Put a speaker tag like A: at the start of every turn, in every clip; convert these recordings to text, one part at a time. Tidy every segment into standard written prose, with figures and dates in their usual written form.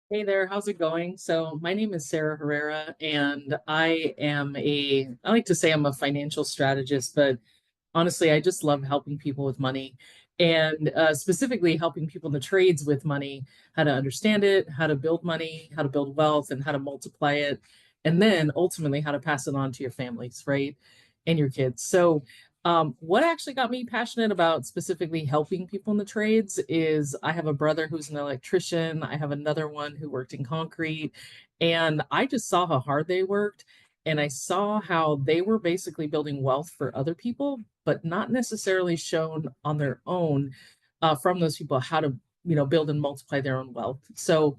A: Hey there, how's it going? So, my name is Sarah Herrera, and I like to say I'm a financial strategist, but honestly, I just love helping people with money and specifically helping people in the trades with money, how to understand it, how to build money, how to build wealth, and how to multiply it. And then ultimately, how to pass it on to your families, right? And your kids. So, what actually got me passionate about specifically helping people in the trades is I have a brother who's an electrician. I have another one who worked in concrete. And I just saw how hard they worked. And I saw how they were basically building wealth for other people, but not necessarily shown on their own from those people how to, build and multiply their own wealth. So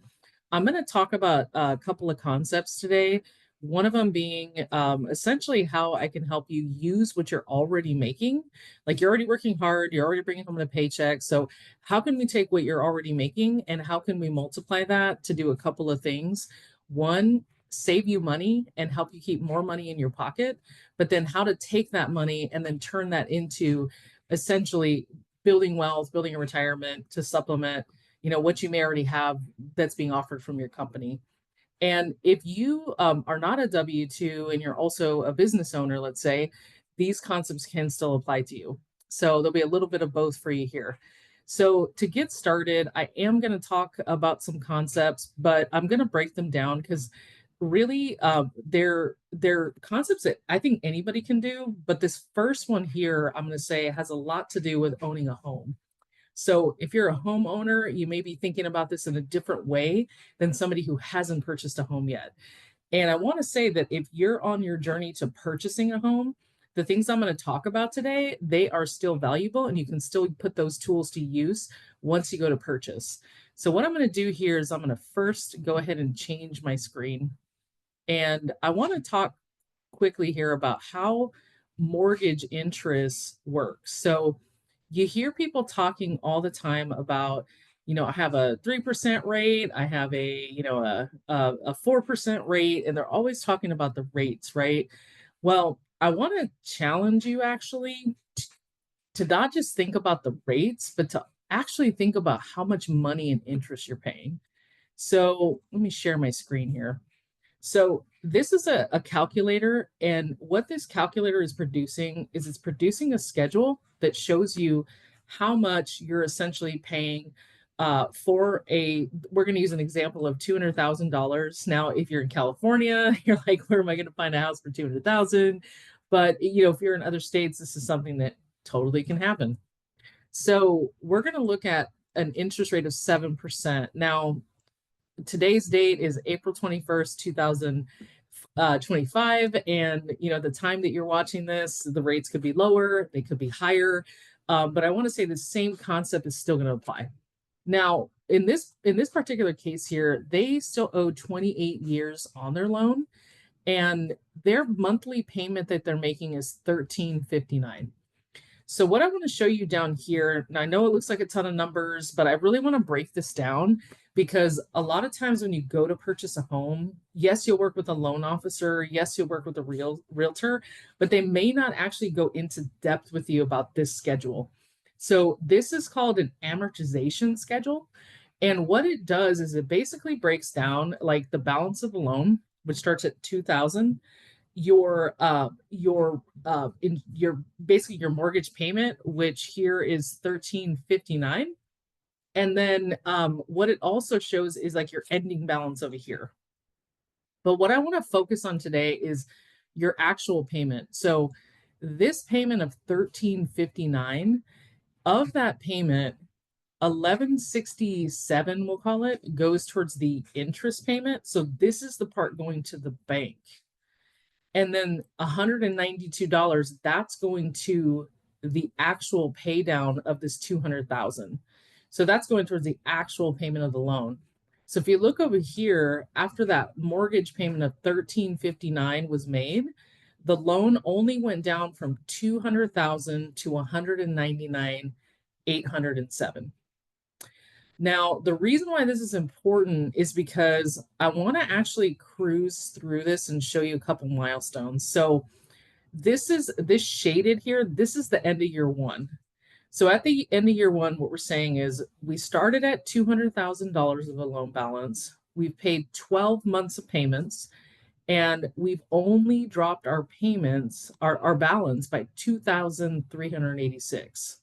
A: I'm going to talk about a couple of concepts today. One of them being essentially how I can help you use what you're already making. Like you're already working hard, you're already bringing home a paycheck. So, how can we take what you're already making and how can we multiply that to do a couple of things? One, save you money and help you keep more money in your pocket, but then how to take that money and then turn that into essentially building wealth, building a retirement to supplement, what you may already have that's being offered from your company. And if you are not a W 2 and you're also a business owner, let's say, these concepts can still apply to you. So there'll be a little bit of both for you here. So to get started, I am going to talk about some concepts, but I'm going to break them down because really they're concepts that I think anybody can do. But this first one here, I'm going to say has a lot to do with owning a home. So if you're a homeowner, you may be thinking about this in a different way than somebody who hasn't purchased a home yet. And I want to say that if you're on your journey to purchasing a home, the things I'm going to talk about today, they are still valuable and you can still put those tools to use once you go to purchase. So what I'm going to do here is I'm going to first go ahead and change my screen. And I want to talk quickly here about how mortgage interest works. So you hear people talking all the time about, I have a 3% rate, I have a 4% rate, and they're always talking about the rates, right? Well, I want to challenge you actually to not just think about the rates, but to actually think about how much money and interest you're paying. So let me share my screen here. So this is a calculator, and what this calculator is producing is it's producing a schedule that shows you how much you're essentially paying for a. We're going to use an example of $200,000. Now, if you're in California, you're like, where am I going to find a house for 200,000? But if you're in other states, this is something that totally can happen. So we're going to look at an interest rate of 7%. Now, today's date is April 21st, 2025. And, the time that you're watching this, the rates could be lower, they could be higher. But I want to say the same concept is still going to apply. Now, in this particular case here, they still owe 28 years on their loan, and their monthly payment that they're making is 1359. So what I want to show you down here, and I know it looks like a ton of numbers, but I really want to break this down because a lot of times when you go to purchase a home, yes, you'll work with a loan officer, yes, you'll work with a realtor, but they may not actually go into depth with you about this schedule. So this is called an amortization schedule. And what it does is it basically breaks down like the balance of the loan, which starts at 2000, your basically your mortgage payment, which here is 1359. And then what it also shows is like your ending balance over here. But what I want to focus on today is your actual payment. So this payment of 1359, of that payment, 1167, we'll call it, goes towards the interest payment. So this is the part going to the bank. And then $192, that's going to the actual pay down of this 200,000. So that's going towards the actual payment of the loan. So if you look over here, after that mortgage payment of 1359 was made, the loan only went down from 200,000 to 199,807. Now, the reason why this is important is because I want to actually cruise through this and show you a couple milestones. So this shaded here, this is the end of year one. So at the end of year one, what we're saying is we started at $200,000 of a loan balance. We've paid 12 months of payments, and we've only dropped our payments, our balance by 2,386.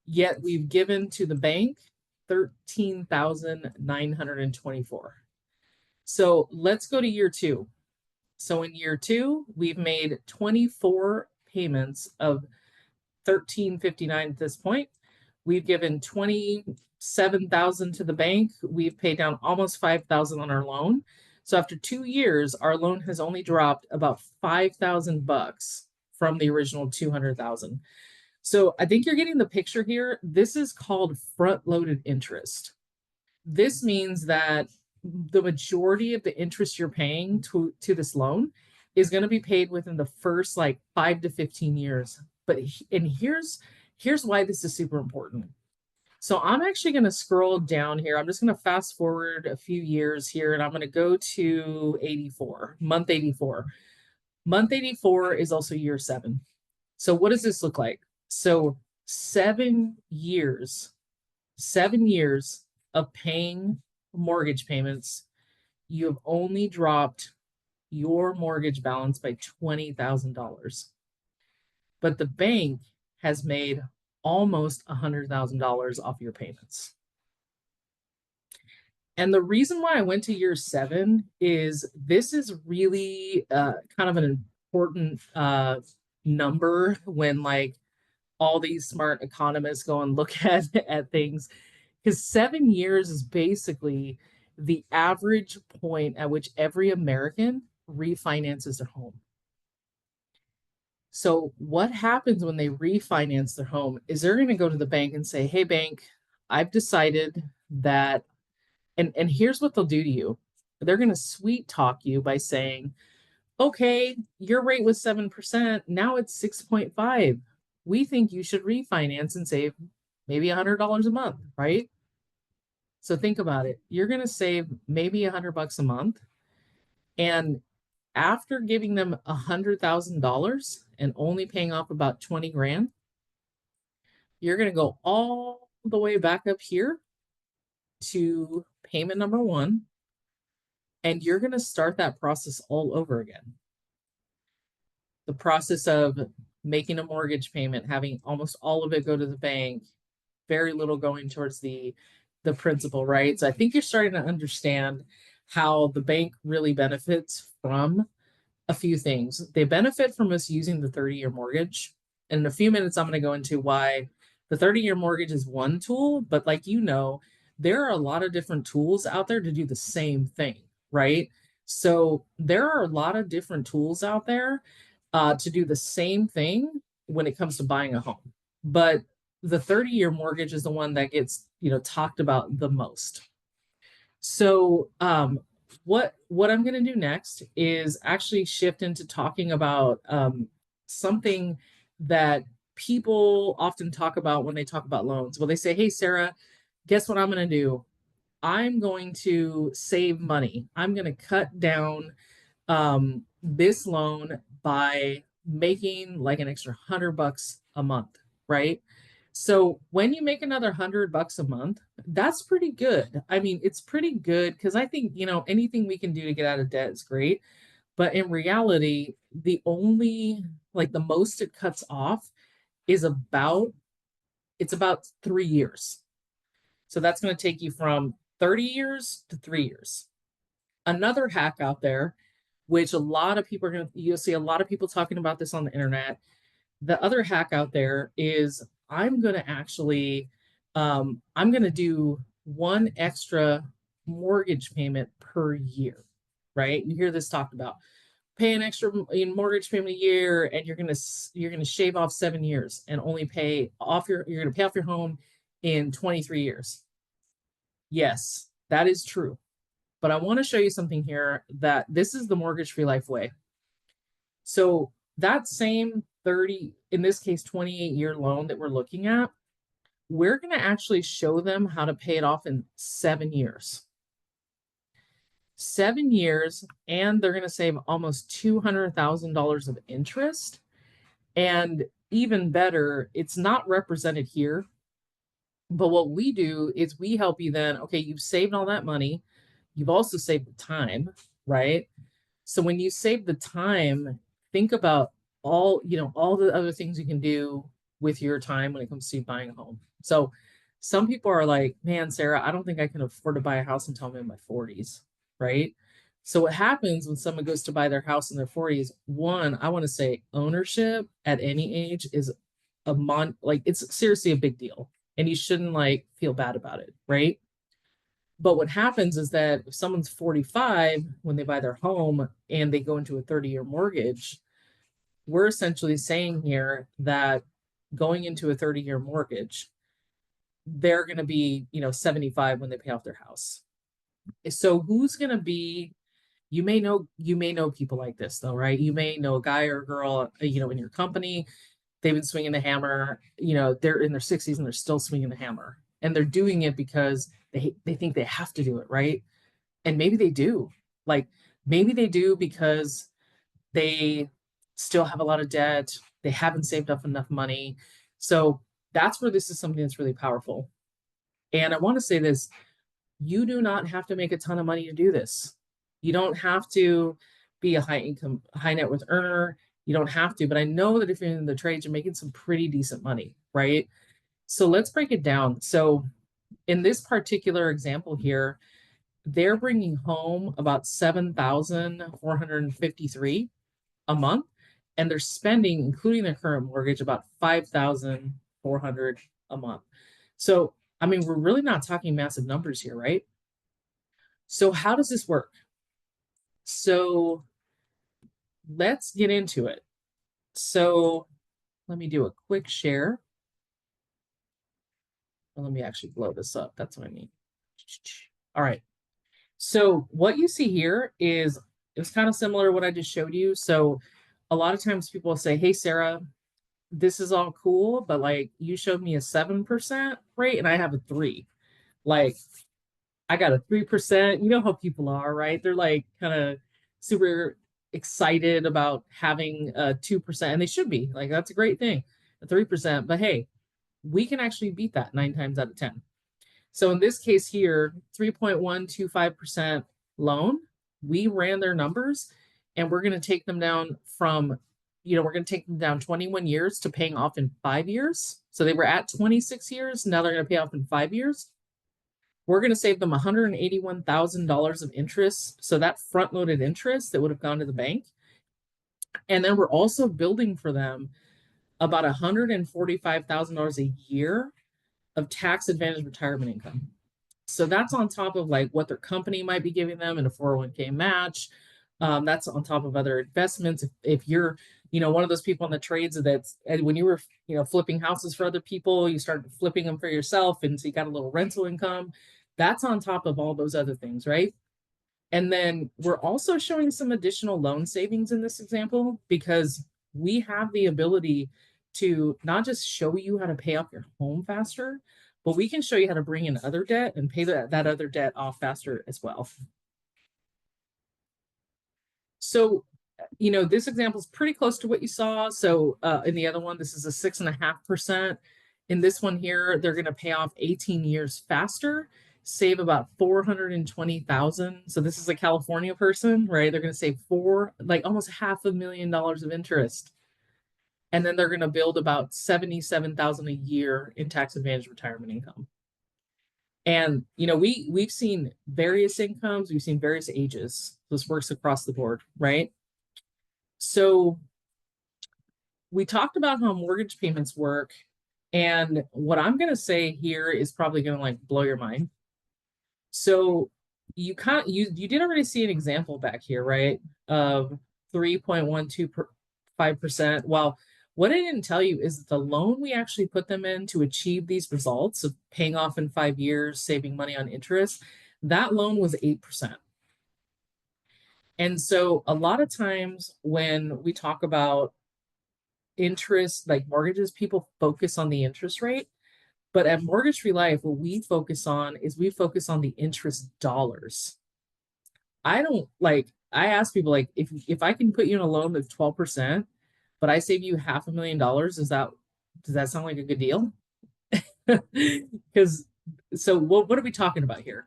A: Yet we've given to the bank 13,924. So let's go to year two. So in year two, we've made 24 payments of 1359 at this point. We've given 27,000 to the bank. We've paid down almost 5,000 on our loan. So after 2 years, our loan has only dropped about 5,000 bucks from the original 200,000. So I think you're getting the picture here. This is called front-loaded interest. This means that the majority of the interest you're paying to this loan is going to be paid within the first like 5 to 15 years. But and here's why this is super important. So I'm actually going to scroll down here. I'm just going to fast forward a few years here, and I'm going to go to 84, month 84. Month 84 is also year 7. So what does this look like? So 7 years of paying mortgage payments, you have only dropped your mortgage balance by $20,000. But the bank has made almost $100,000 off your payments. And the reason why I went to year 7 is this is really kind of an important number when like all these smart economists go and look at things, because 7 years is basically the average point at which every American refinances their home. So what happens when they refinance their home is they're going to go to the bank and say, hey, bank, I've decided that, and here's what they'll do to you. They're going to sweet talk you by saying, okay, your rate was 7%. Now it's 6.5. We think you should refinance and save maybe $100 a month, right? So think about it. You're going to save maybe $100 a month. And after giving them $100,000 and only paying off about 20 grand, you're going to go all the way back up here to payment number 1. And you're going to start that process all over again. The process of making a mortgage payment, having almost all of it go to the bank, very little going towards the principal, right? So I think you're starting to understand how the bank really benefits from a few things. They benefit from us using the 30-year mortgage. And in a few minutes, I'm going to go into why the 30-year mortgage is one tool, but like there are a lot of different tools out there to do the same thing, right? So there are a lot of different tools out there to do the same thing when it comes to buying a home. But the 30-year mortgage is the one that gets, talked about the most. So what I'm going to do next is actually shift into talking about something that people often talk about when they talk about loans. Well, they say, hey, Sarah, guess what I'm going to do? I'm going to save money. I'm going to cut down this loan by making like an extra $100 a month, right? So when you make another $100 a month, that's pretty good. I mean, it's pretty good because I think, anything we can do to get out of debt is great. But in reality, the most it cuts off is about 3 years. So that's going to take you from 30 years to 3 years. Another hack out there, which you'll see a lot of people talking about this on the internet. The other hack out there is I'm going to do one extra mortgage payment per year, right? You hear this talked about. Pay an extra mortgage payment a year, and you're gonna shave off 7 years and only you're gonna pay off your home in 23 years. Yes, that is true. But I want to show you something here that this is the mortgage-free life way. So that same 30, in this case, 28-year loan that we're looking at, we're going to actually show them how to pay it off in 7 years. 7 years, and they're going to save almost $200,000 of interest. And even better, it's not represented here. But what we do is we help you then, okay, you've saved all that money. you've also saved the time, right? So when you save the time, think about all the other things you can do with your time when it comes to buying a home. So some people are like, man, Sarah, I don't think I can afford to buy a house until I'm in my 40s, right? So what happens when someone goes to buy their house in their 40s? One, I want to say ownership at any age is like it's seriously a big deal. And you shouldn't like feel bad about it, right? But what happens is that if someone's 45 when they buy their home and they go into a 30-year mortgage, we're essentially saying here that going into a 30-year mortgage, they're going to be, 75 when they pay off their house. So who's going to be, you may know people like this though, right? You may know a guy or a girl, in your company, they've been swinging the hammer, they're in their 60s and they're still swinging the hammer. And they're doing it because they think they have to do it, right? And maybe they do. Like maybe they do because they still have a lot of debt, they haven't saved up enough money. So that's where this is something that's really powerful. And I want to say this, you do not have to make a ton of money to do this. You don't have to be a high income, high net worth earner. You don't have to, but I know that if you're in the trades, you're making some pretty decent money, right? So let's break it down. So in this particular example here, they're bringing home about 7,453 a month, and they're spending, including their current mortgage, about 5,400 a month. So, I mean, we're really not talking massive numbers here, right? So, how does this work? So, let's get into it. So, let me do a quick share. Well, let me actually blow this up. That's what I mean. All right. So what you see here is it's kind of similar to what I just showed you. So a lot of times people will say, hey, Sarah, this is all cool, but like you showed me a 7% rate and I have a 3. Like I got a 3%. You know how people are, right? They're like kind of super excited about having a 2%, and they should be. Like that's a great thing, a 3%. But hey, we can actually beat that 9 times out of 10. So in this case here, 3.125% loan, we ran their numbers and we're going to take them down from, we're going to take them down 21 years to paying off in 5 years. So they were at 26 years. Now they're going to pay off in 5 years. We're going to save them $181,000 of interest. So that front loaded interest that would have gone to the bank. And then we're also building for them about $145,000 a year of tax advantage retirement income. So that's on top of like what their company might be giving them in a 401k match. That's on top of other investments. If you're, one of those people in the trades that's when you were, flipping houses for other people, you started flipping them for yourself. And so you got a little rental income. That's on top of all those other things, right? And then we're also showing some additional loan savings in this example because we have the ability to not just show you how to pay off your home faster, but we can show you how to bring in other debt and pay that other debt off faster as well. So, this example is pretty close to what you saw. So in the other one, this is a 6.5%. In this one here, they're going to pay off 18 years faster, save about 420,000. So this is a California person, right? They're going to save almost $500,000 of interest. And then they're going to build about 77,000 a year in tax advantage retirement income. And we've seen various incomes, we've seen various ages. This works across the board, right? So we talked about how mortgage payments work, and what I'm going to say here is probably going to like blow your mind. So you did already see an example back here, right? Of 3.125%. Well, what I didn't tell you is that the loan we actually put them in to achieve these results of paying off in 5 years, saving money on interest, that loan was 8%. And so a lot of times when we talk about interest, like mortgages, people focus on the interest rate. But at Mortgage Free Life, what we focus on is we focus on the interest dollars. I ask people like, if I can put you in a loan with 12%, but I save you $500,000, does that sound like a good deal? Because so what are we talking about here?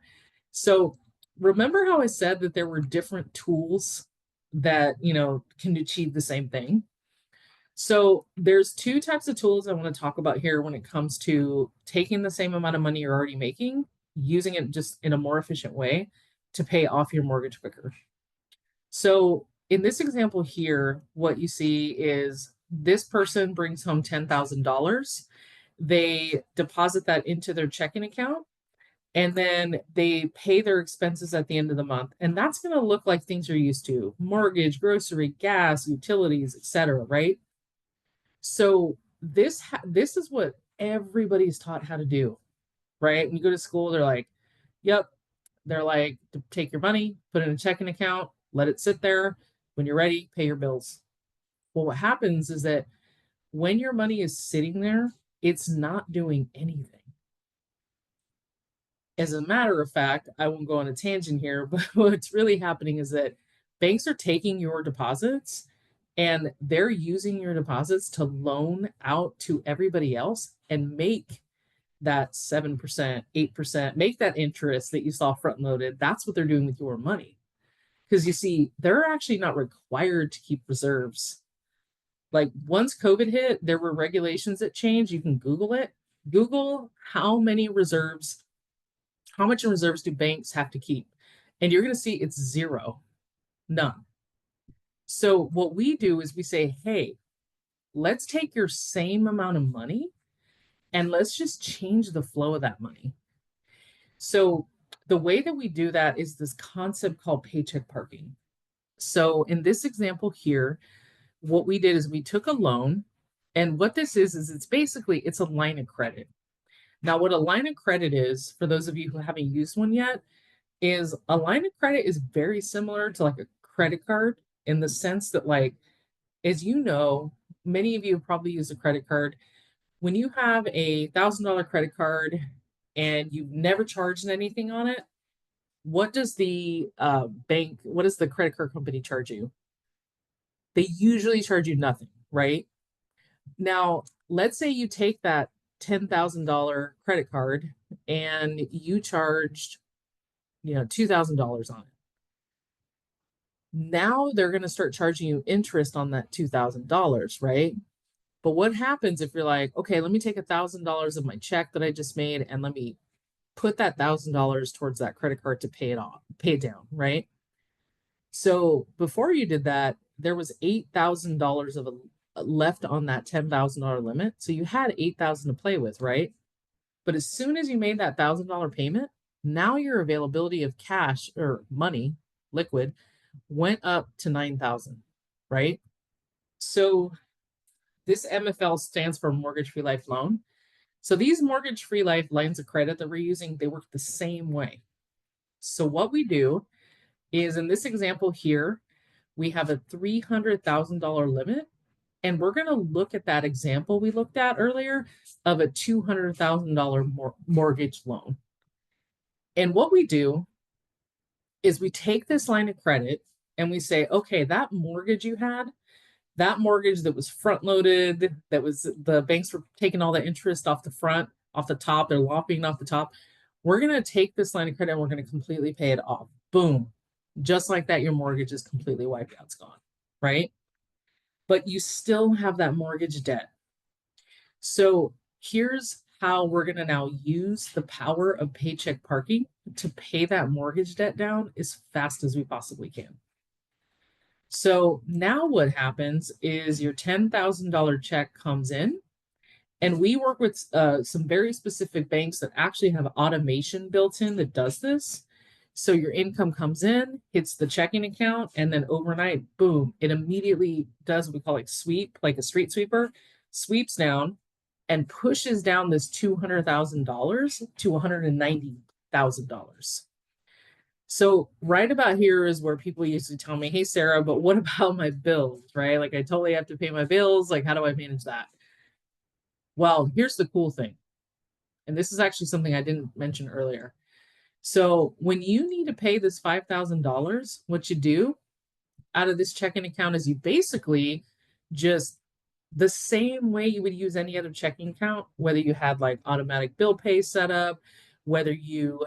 A: So remember how I said that there were different tools that, can achieve the same thing? So there's two types of tools I want to talk about here when it comes to taking the same amount of money you're already making, using it just in a more efficient way to pay off your mortgage quicker. So in this example here, what you see is this person brings home $10,000. They deposit that into their checking account and then they pay their expenses at the end of the month. And that's going to look like things you're used to: mortgage, grocery, gas, utilities, etc., right? So this is what everybody's taught how to do, right? When you go to school, they're like, "Yep." They're like, "Take your money, put it in a checking account, let it sit there. When you're ready, pay your bills." Well, what happens is that when your money is sitting there, it's not doing anything. As a matter of fact, I won't go on a tangent here, but what's really happening is that banks are taking your deposits and they're using your deposits to loan out to everybody else and make that 7%, 8%, make that interest that you saw front loaded. That's what they're doing with your money. Because you see, they're actually not required to keep reserves. Like once COVID hit, there were regulations that changed. You can Google it. Google how many reserves, how much in reserves do banks have to keep? And you're going to see it's zero, none. So what we do is we say, hey, let's take your same amount of money and let's just change the flow of that money. So the way that we do that is this concept called paycheck parking. So in this example here, what we did is we took a loan, and what this is it's basically it's a line of credit. Now, what a line of credit is, for those of you who haven't used one yet, is a line of credit is very similar to like a credit card in the sense that, like, as you know, many of you probably use a credit card. When you have a $1,000 credit card and you've never charged anything on it, what does the what does the credit card company charge you? They usually charge you nothing, right? Now, let's say you take that $10,000 credit card and you charged, $2,000 on it. Now they're going to start charging you interest on that $2,000, right? But what happens if you're like, okay, let me take $1,000 of my check that I just made and let me put that $1,000 towards that credit card to pay it off, pay it down, right? So before you did that, there was $8,000 of left on that $10,000 limit. So you had $8,000 to play with, right? But as soon as you made that $1,000 payment, now your availability of cash or money, liquid, went up to 9,000, right? So this MFL stands for mortgage free life loan. So these mortgage free life lines of credit that we're using, they work the same way. So what we do is, in this example here, we have a $300,000 limit. And we're going to look at that example we looked at earlier of a $200,000 mortgage loan. And what we do is we take this line of credit and we say, okay, that mortgage you had, that mortgage that was front loaded, that was the banks were taking all the interest off the front, off the top, they're lopping off the top. We're going to take this line of credit and we're going to completely pay it off. Boom. Just like that, your mortgage is completely wiped out. It's gone, right? But you still have that mortgage debt. So here's how we're going to now use the power of paycheck parking to pay that mortgage debt down as fast as we possibly can. So now what happens is your $10,000 check comes in, and we work with some very specific banks that actually have automation built in that does this. So your income comes in, hits the checking account, and then overnight, boom, it immediately does what we call like sweep, like a street sweeper, sweeps down and pushes down this $200,000 to $190,000. So right about here is where people usually tell me, hey, Sarah, but what about my bills, right? Like I totally have to pay my bills. Like, how do I manage that? Well, here's the cool thing. And this is actually something I didn't mention earlier. So when you need to pay this $5,000, what you do out of this checking account is you basically just, the same way you would use any other checking account, whether you had like automatic bill pay set up, whether you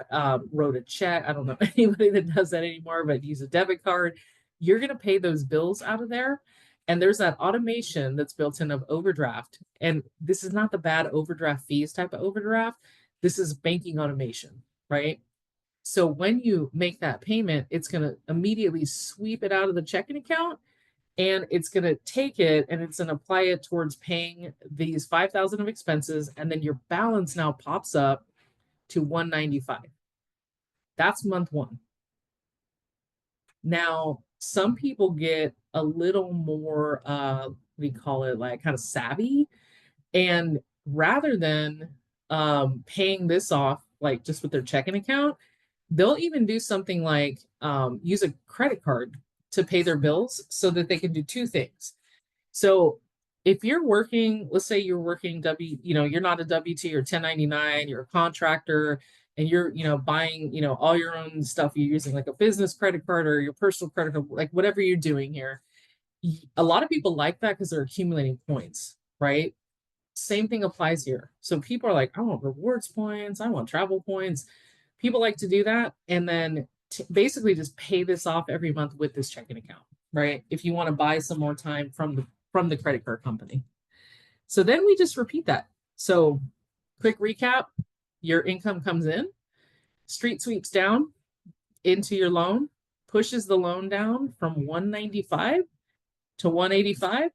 A: wrote a check. I don't know anybody that does that anymore, but use a debit card. You're going to pay those bills out of there. And there's that automation that's built in of overdraft. And this is not the bad overdraft fees type of overdraft. This is banking automation, right? So when you make that payment, it's going to immediately sweep it out of the checking account, and it's going to take it and it's going to apply it towards paying these 5,000 of expenses, and then your balance now pops up to 195. That's month one. Now, some people get a little more we call it like kind of savvy, and rather than paying this off like just with their checking account, they'll even do something like use a credit card to pay their bills so that they can do two things. So if you're working, let's say you're working you're not a W-2, you're 1099, you're a contractor, and you're, buying, all your own stuff, you're using like a business credit card or your personal credit card, like whatever you're doing here. A lot of people like that because they're accumulating points, right? Same thing applies here. So people are like, I want rewards points, I want travel points. People like to do that, and then basically just pay this off every month with this checking account, right? If you want to buy some more time from the credit card company. So then we just repeat that. So quick recap, your income comes in, street sweeps down into your loan, pushes the loan down from 195 to 185.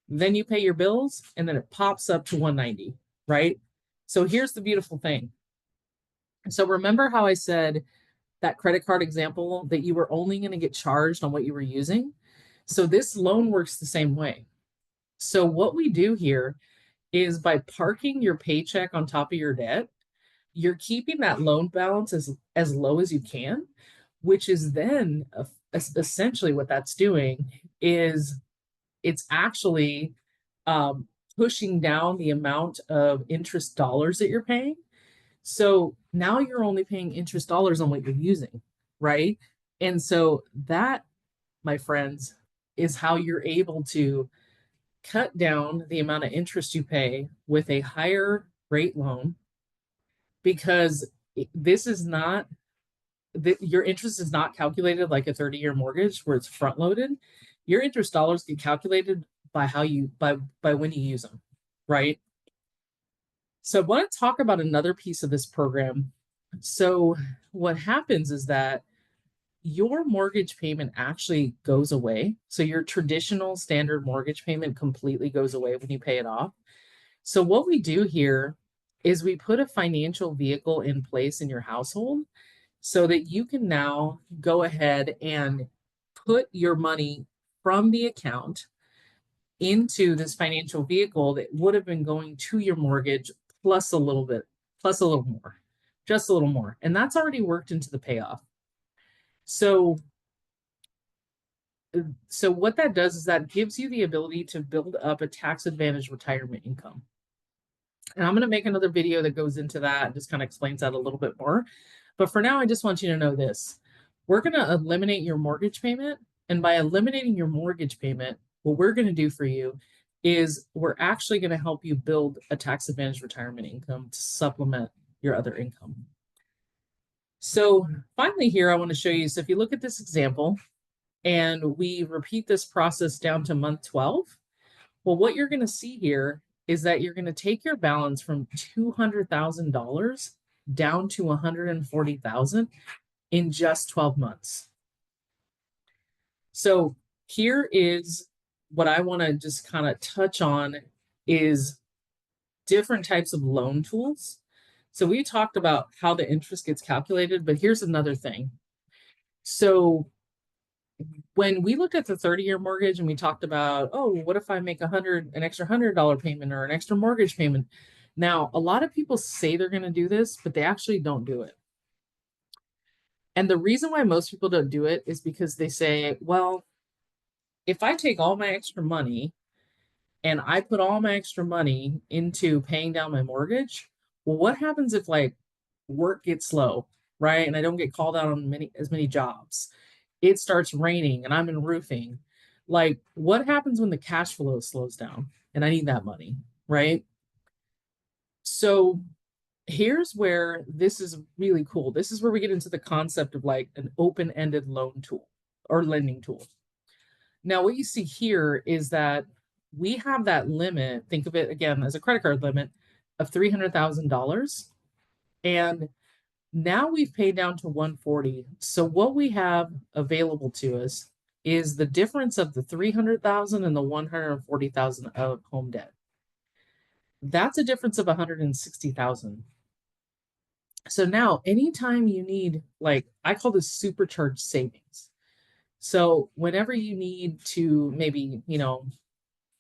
A: Then you pay your bills, and then it pops up to 190, right? So here's the beautiful thing. So remember how I said that credit card example that you were only going to get charged on what you were using? So this loan works the same way. So what we do here is by parking your paycheck on top of your debt, you're keeping that loan balance as low as you can, which is then essentially what that's doing is it's actually pushing down the amount of interest dollars that you're paying. So now you're only paying interest dollars on what you're using, right? And so that, my friends, is how you're able to cut down the amount of interest you pay with a higher rate loan, because this is not your interest is not calculated like a 30-year mortgage where it's front loaded. Your interest dollars get calculated by how you by when you use them, right? So I want to talk about another piece of this program. So what happens is that your mortgage payment actually goes away. So your traditional standard mortgage payment completely goes away when you pay it off. So what we do here is we put a financial vehicle in place in your household so that you can now go ahead and put your money from the account into this financial vehicle that would have been going to your mortgage plus a little bit, plus a little more, just a little more. And that's already worked into the payoff. So what that does is that gives you the ability to build up a tax advantage retirement income. And I'm going to make another video that goes into that and just kind of explains that a little bit more. But for now, I just want you to know this. We're going to eliminate your mortgage payment. And by eliminating your mortgage payment, what we're going to do for you is we're actually going to help you build a tax advantage retirement income to supplement your other income. So finally here, I want to show you. So if you look at this example and we repeat this process down to month 12, well, what you're going to see here is that you're going to take your balance from $200,000 down to $140,000 in just 12 months. So here is what I want to just kind of touch on is different types of loan tools. So we talked about how the interest gets calculated, but here's another thing. So when we looked at the 30-year mortgage and we talked about, oh, what if I make an extra $100 payment or an extra mortgage payment? Now, a lot of people say they're going to do this, but they actually don't do it. And the reason why most people don't do it is because they say, well, if I take all my extra money and I put all my extra money into paying down my mortgage, well, what happens if like work gets slow, right? And I don't get called out on as many jobs. It starts raining and I'm in roofing. Like, what happens when the cash flow slows down and I need that money, right? So Here's where this is really cool. This is where we get into the concept of like an open-ended loan tool or lending tool. Now, what you see here is that we have that limit. Think of it again as a credit card limit of $300,000. And now we've paid down to 140. So what we have available to us is the difference of the 300,000 and the 140,000 of home debt. That's a difference of 160,000. So now anytime you need, like, I call this supercharged savings. So whenever you need to maybe,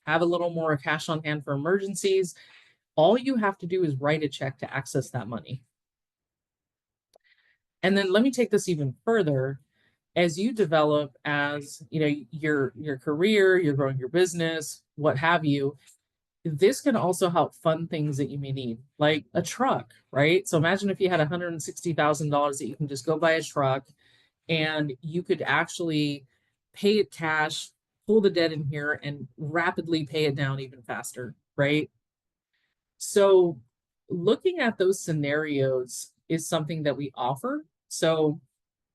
A: have a little more cash on hand for emergencies, all you have to do is write a check to access that money. And then let me take this even further. As you develop as, your career, you're growing your business, what have you, this can also help fund things that you may need, like a truck, right? So imagine if you had $160,000 that you can just go buy a truck and you could actually pay it cash, pull the debt in here, and rapidly pay it down even faster, right? So looking at those scenarios is something that we offer. So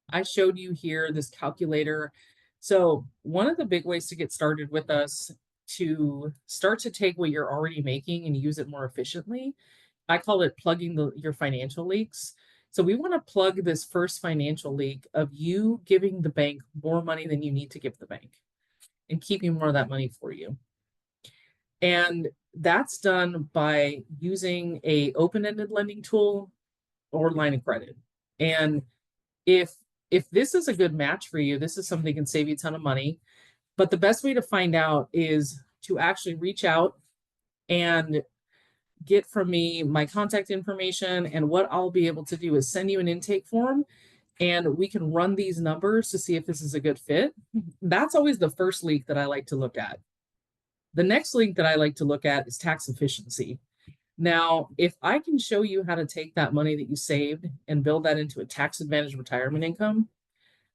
A: I showed you here this calculator. So one of the big ways to get started with us to start to take what you're already making and use it more efficiently, I call it plugging your financial leaks. So we want to plug this first financial leak of you giving the bank more money than you need to give the bank and keeping more of that money for you. And that's done by using a open-ended lending tool or line of credit. And if this is a good match for you, this is something that can save you a ton of money. But the best way to find out is to actually reach out and get from me my contact information. And what I'll be able to do is send you an intake form and we can run these numbers to see if this is a good fit. That's always the first leak that I like to look at. The next leak that I like to look at is tax efficiency. Now, if I can show you how to take that money that you saved and build that into a tax advantage retirement income,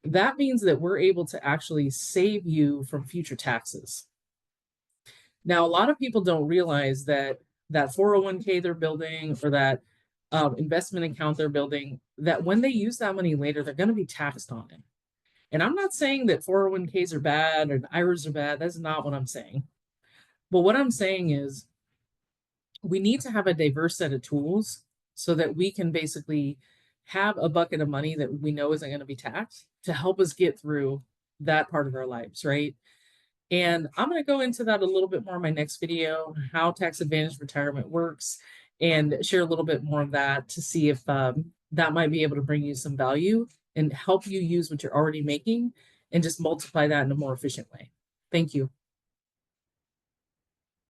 A: that means that we're able to actually save you from future taxes. Now, a lot of people don't realize that 401k they're building or that investment account they're building, that when they use that money later, they're going to be taxed on it. And I'm not saying that 401ks are bad or IRAs are bad. That's not what I'm saying. But what I'm saying is we need to have a diverse set of tools so that we can basically have a bucket of money that we know isn't going to be taxed to help us get through that part of our lives, right? And I'm going to go into that a little bit more in my next video, how tax advantage retirement works, and share a little bit more of that to see if that might be able to bring you some value and help you use what you're already making and just multiply that in a more efficient way. Thank you.